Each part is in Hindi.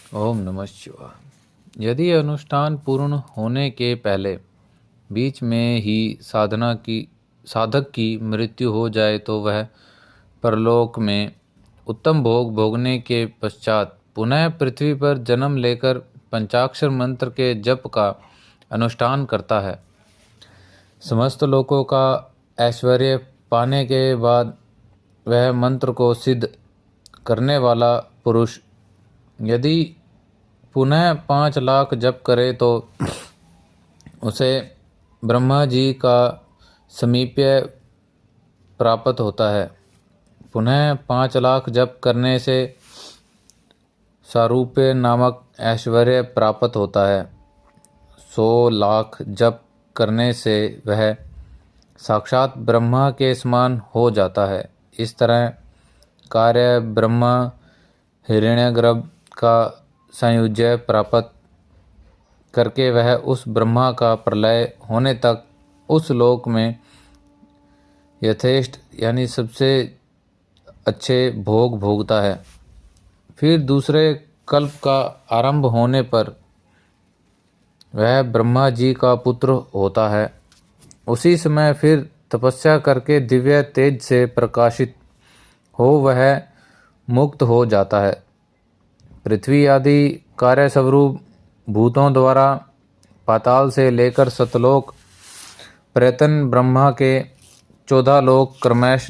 ओम नमः शिवाय। यदि अनुष्ठान पूर्ण होने के पहले बीच में ही साधक की मृत्यु हो जाए तो वह परलोक में उत्तम भोग भोगने के पश्चात पुनः पृथ्वी पर जन्म लेकर पंचाक्षर मंत्र के जप का अनुष्ठान करता है। समस्त लोकों का ऐश्वर्य पाने के बाद वह मंत्र को सिद्ध करने वाला पुरुष यदि पुनः 5 लाख जप करे तो उसे ब्रह्मा जी का समीप्य प्राप्त होता है। पुनः 5 लाख जप करने से सारूप्य नामक ऐश्वर्य प्राप्त होता है। 100 लाख जप करने से वह साक्षात ब्रह्मा के समान हो जाता है। इस तरह कार्य ब्रह्मा हिरण्यगर्भ का सायुज्य प्राप्त करके वह उस ब्रह्मा का प्रलय होने तक उस लोक में यथेष्ट यानी सबसे अच्छे भोग भोगता है। फिर दूसरे कल्प का आरंभ होने पर वह ब्रह्मा जी का पुत्र होता है। उसी समय फिर तपस्या करके दिव्य तेज से प्रकाशित हो वह मुक्त हो जाता है। पृथ्वी आदि कार्य स्वरूप भूतों द्वारा पाताल से लेकर सतलोक प्रयतन ब्रह्मा के 14 लोक क्रमश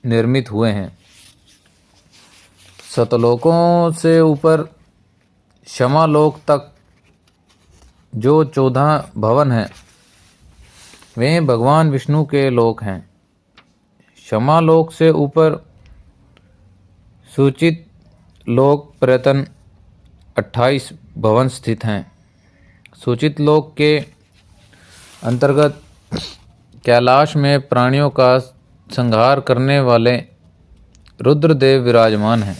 निर्मित हुए हैं। सतलोकों से ऊपर क्षमालोक तक जो 14 भवन हैं वे भगवान विष्णु के लोक हैं। क्षमालोक से ऊपर सूचित लोक प्रयतन 28 भवन स्थित हैं। सूचित लोक के अंतर्गत कैलाश में प्राणियों का संहार करने वाले रुद्रदेव विराजमान हैं।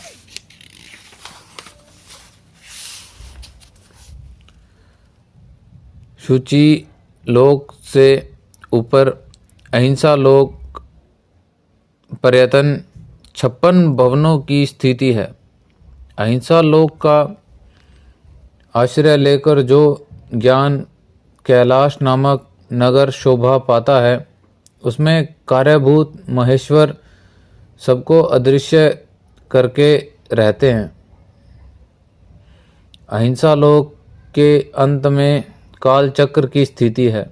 शुचि लोक से ऊपर अहिंसा लोक पर्यटन 56 भवनों की स्थिति है। अहिंसा लोक का आश्रय लेकर जो ज्ञान कैलाश नामक नगर शोभा पाता है उसमें कार्यभूत महेश्वर सबको अदृश्य करके रहते हैं। अहिंसा लोक के अंत में काल चक्र की स्थिति है।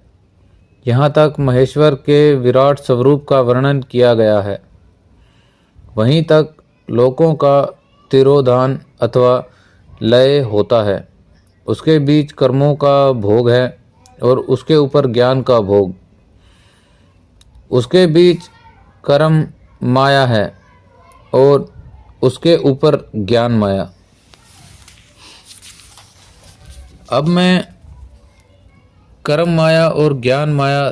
यहाँ तक महेश्वर के विराट स्वरूप का वर्णन किया गया है। वहीं तक लोकों का तिरोधान अथवा लय होता है। उसके बीच कर्मों का भोग है और उसके ऊपर ज्ञान का भोग। उसके बीच कर्म माया है और उसके ऊपर ज्ञान माया। अब मैं कर्म माया और ज्ञान माया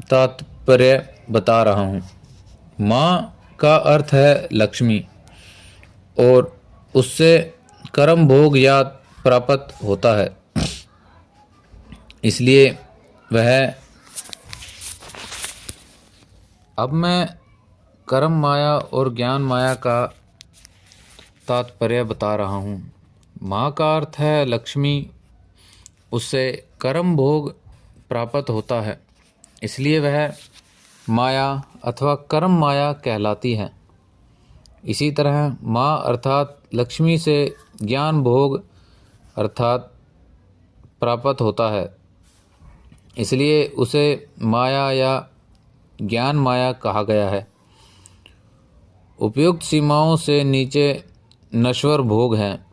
तात्पर्य बता रहा हूँ। माँ का अर्थ है लक्ष्मी और उससे कर्म भोग या प्राप्त होता है, इसलिए वह। अब मैं कर्म माया और ज्ञान माया का तात्पर्य बता रहा हूँ। माँ का अर्थ है लक्ष्मी, उससे कर्म भोग प्राप्त होता है, इसलिए वह माया अथवा कर्म माया कहलाती है। इसी तरह माँ अर्थात लक्ष्मी से ज्ञान भोग अर्थात प्राप्त होता है, इसलिए उसे माया या ज्ञान माया कहा गया है। उपयुक्त सीमाओं से नीचे नश्वर भोग हैं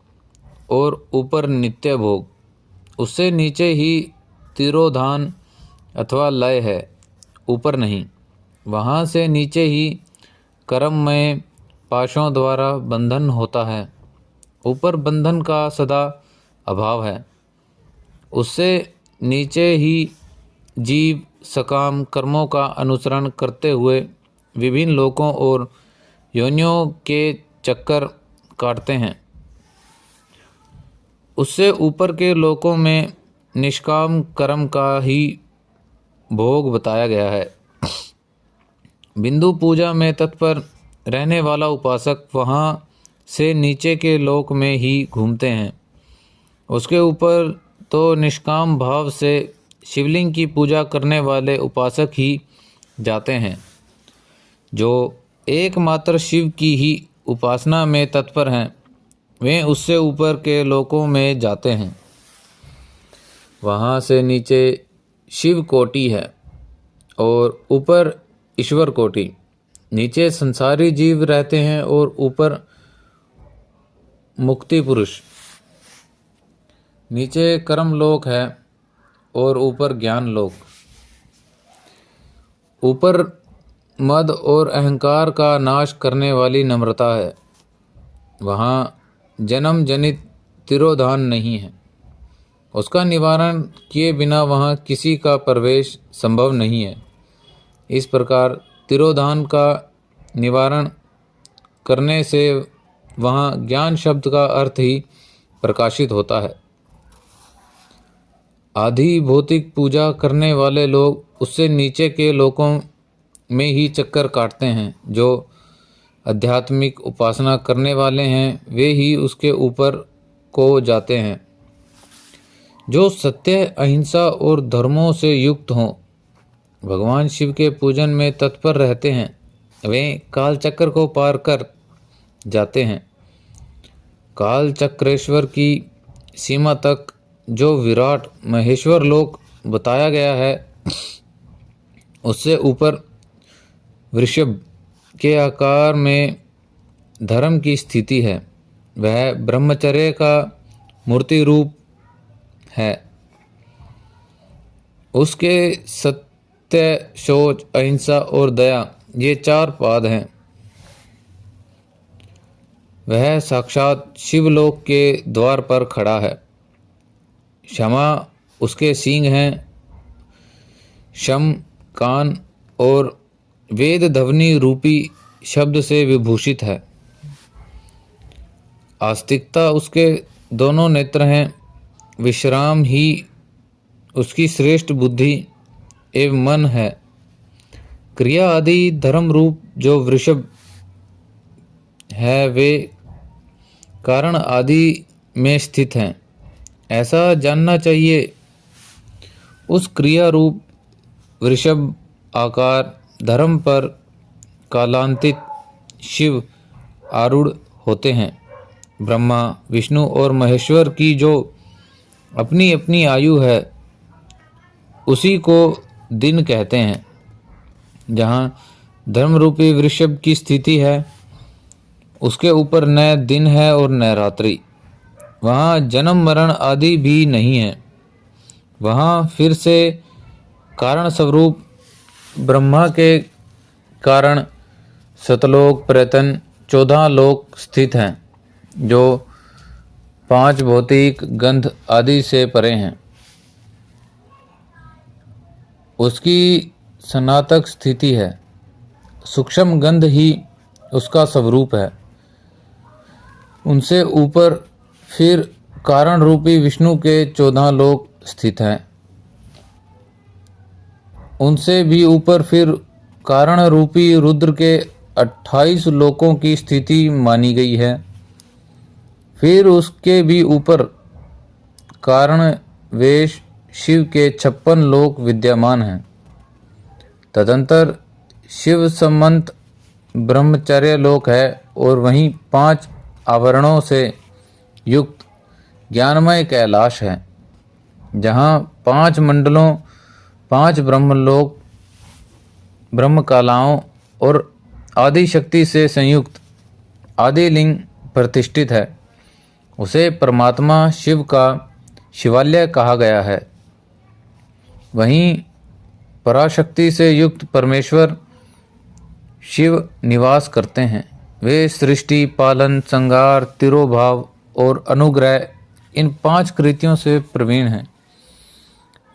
और ऊपर नित्य भोग। उससे नीचे ही तिरोधान अथवा लय है, ऊपर नहीं। वहाँ से नीचे ही कर्म में पाशों द्वारा बंधन होता है, ऊपर बंधन का सदा अभाव है। उससे नीचे ही जीव सकाम कर्मों का अनुसरण करते हुए विभिन्न लोकों और योनियों के चक्कर काटते हैं। उससे ऊपर के लोकों में निष्काम कर्म का ही भोग बताया गया है। बिंदु पूजा में तत्पर रहने वाला उपासक वहाँ से नीचे के लोक में ही घूमते हैं। उसके ऊपर तो निष्काम भाव से शिवलिंग की पूजा करने वाले उपासक ही जाते हैं, जो एकमात्र शिव की ही उपासना में तत्पर हैं। वे उससे ऊपर के लोकों में जाते हैं। वहाँ से नीचे शिव कोटि है और ऊपर ईश्वर कोटि। नीचे संसारी जीव रहते हैं और ऊपर मुक्ति पुरुष। नीचे कर्म लोक है और ऊपर ज्ञान लोक। ऊपर मद और अहंकार का नाश करने वाली नम्रता है। वहाँ जन्म जनित तिरोधान नहीं है। उसका निवारण किए बिना वहाँ किसी का प्रवेश संभव नहीं है। इस प्रकार तिरोधान का निवारण करने से वहाँ ज्ञान शब्द का अर्थ ही प्रकाशित होता है। आधि भौतिक पूजा करने वाले लोग उससे नीचे के लोकों में ही चक्कर काटते हैं। जो आध्यात्मिक उपासना करने वाले हैं वे ही उसके ऊपर को जाते हैं। जो सत्य, अहिंसा और धर्मों से युक्त हों, भगवान शिव के पूजन में तत्पर रहते हैं, वे काल चक्र को पार कर जाते हैं। काल चक्रेश्वर की सीमा तक जो विराट महेश्वर लोक बताया गया है, उससे ऊपर वृषभ के आकार में धर्म की स्थिति है। वह ब्रह्मचर्य का मूर्ति रूप है। उसके सत्य, शौच, अहिंसा और दया ये 4 पाद हैं। वह साक्षात शिवलोक के द्वार पर खड़ा है। क्षमा उसके सींग हैं। शम कान और वेद ध्वनि रूपी शब्द से विभूषित है। आस्तिकता उसके दोनों नेत्र हैं। विश्राम ही उसकी श्रेष्ठ बुद्धि एवं मन है। क्रिया आदि धर्म रूप जो वृषभ है वे कारण आदि में स्थित हैं, ऐसा जानना चाहिए। उस क्रिया रूप वृषभ आकार धर्म पर कालांतित शिव आरूढ़ होते हैं। ब्रह्मा, विष्णु और महेश्वर की जो अपनी अपनी आयु है, उसी को दिन कहते हैं। जहाँ धर्म रूपी वृषभ की स्थिति है, उसके ऊपर न दिन है और न रात्रि। वहाँ जन्म मरण आदि भी नहीं है। वहाँ फिर से कारण स्वरूप ब्रह्मा के कारण सतलोक, प्रयतन 14 लोक स्थित हैं, जो 5 भौतिक गंध आदि से परे हैं। उसकी सनातक स्थिति है। सूक्ष्म गंध ही उसका स्वरूप है। उनसे ऊपर फिर कारण रूपी विष्णु के 14 लोक स्थित हैं। उनसे भी ऊपर फिर कारण रूपी रुद्र के 28 लोकों की स्थिति मानी गई है। फिर उसके भी ऊपर कारण वेश शिव के 56 लोक विद्यमान हैं। तदंतर शिव सम्मत ब्रह्मचर्य लोक है और वहीं 5 आवरणों से युक्त ज्ञानमय कैलाश है, जहाँ 5 मंडलों, 5 ब्रह्मलोक, ब्रह्मकलाओं और आदि शक्ति से संयुक्त आदिलिंग प्रतिष्ठित है। उसे परमात्मा शिव का शिवालय कहा गया है। वहीं पराशक्ति से युक्त परमेश्वर शिव निवास करते हैं। वे सृष्टि, पालन, संहार, तिरोभाव और अनुग्रह इन 5 कृतियों से प्रवीण हैं।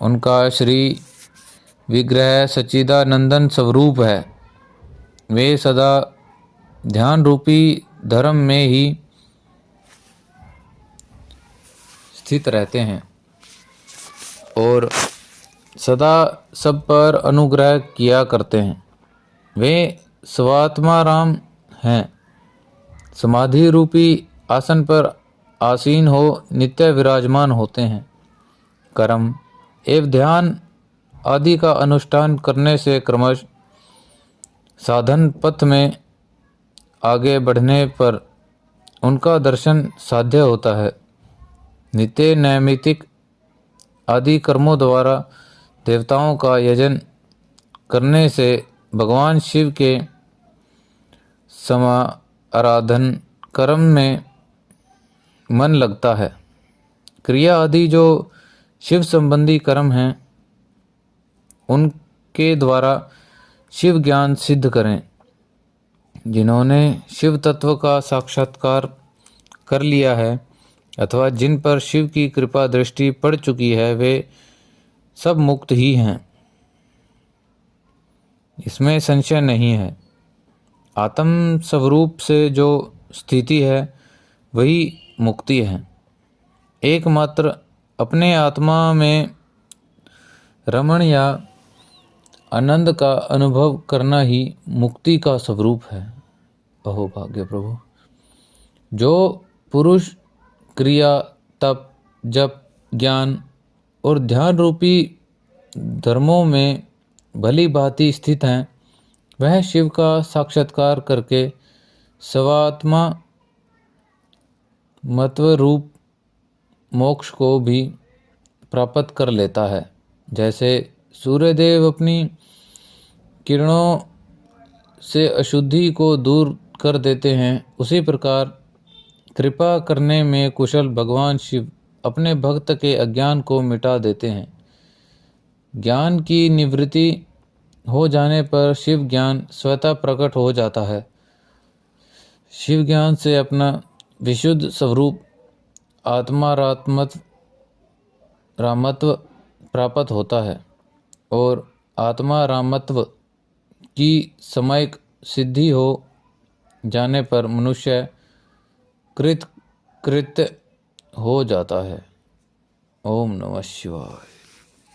उनका श्री विग्रह सच्चिदानंदन स्वरूप है। वे सदा ध्यान रूपी धर्म में ही स्थित रहते हैं और सदा सब पर अनुग्रह किया करते हैं। वे स्वात्माराम हैं। समाधि रूपी आसन पर आसीन हो नित्य विराजमान होते हैं। कर्म एवं ध्यान आदि का अनुष्ठान करने से क्रमश साधन पथ में आगे बढ़ने पर उनका दर्शन साध्य होता है। नित्य नैमित्तिक आदि कर्मों द्वारा देवताओं का यजन करने से भगवान शिव के समाराधन कर्म में मन लगता है। क्रिया आदि जो शिव संबंधी कर्म हैं उनके द्वारा शिव ज्ञान सिद्ध करें। जिन्होंने शिव तत्व का साक्षात्कार कर लिया है अथवा जिन पर शिव की कृपा दृष्टि पड़ चुकी है वे सब मुक्त ही हैं, इसमें संशय नहीं है। आत्म स्वरूप से जो स्थिति है वही मुक्ति है। एकमात्र अपने आत्मा में रमण या आनंद का अनुभव करना ही मुक्ति का स्वरूप है। अहो भाग्य प्रभु। जो पुरुष क्रिया, तप, जप, ज्ञान और ध्यान रूपी धर्मों में भली भांति स्थित हैं, वह शिव का साक्षात्कार करके स्वात्मा मत्व रूप मोक्ष को भी प्राप्त कर लेता है। जैसे सूर्यदेव अपनी किरणों से अशुद्धि को दूर कर देते हैं, उसी प्रकार कृपा करने में कुशल भगवान शिव अपने भक्त के अज्ञान को मिटा देते हैं। ज्ञान की निवृत्ति हो जाने पर शिव ज्ञान स्वतः प्रकट हो जाता है। शिव ज्ञान से अपना विशुद्ध स्वरूप रामत्व प्राप्त होता है और आत्मा रामत्व की समयक सिद्धि हो जाने पर मनुष्य कृत्य हो जाता है। ओम नमः शिवाय।